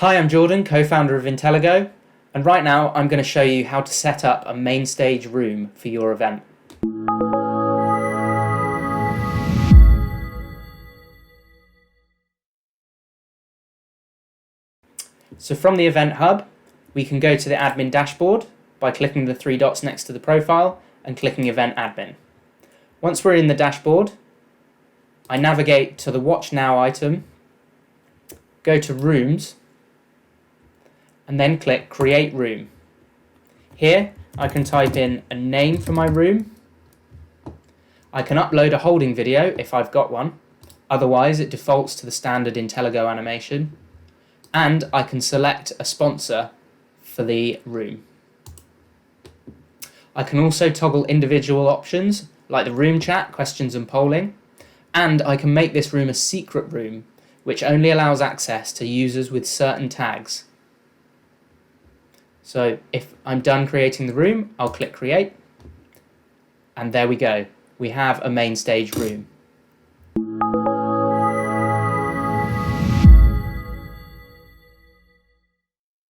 Hi, I'm Jordan, co-founder of Intelligo, and right now I'm going to show you how to set up a main stage room for your event. So from the Event Hub, we can go to the admin dashboard by clicking the three dots next to the profile and clicking Event Admin. Once we're in the dashboard, I navigate to the Watch Now item, go to Rooms, and then click Create Room. Here, I can type in a name for my room. I can upload a holding video if I've got one, otherwise it defaults to the standard Intelligo animation, and I can select a sponsor for the room. I can also toggle individual options like the room chat, questions and polling, and I can make this room a secret room which only allows access to users with certain tags. So if I'm done creating the room, I'll click Create, and there we go. We have a main stage room.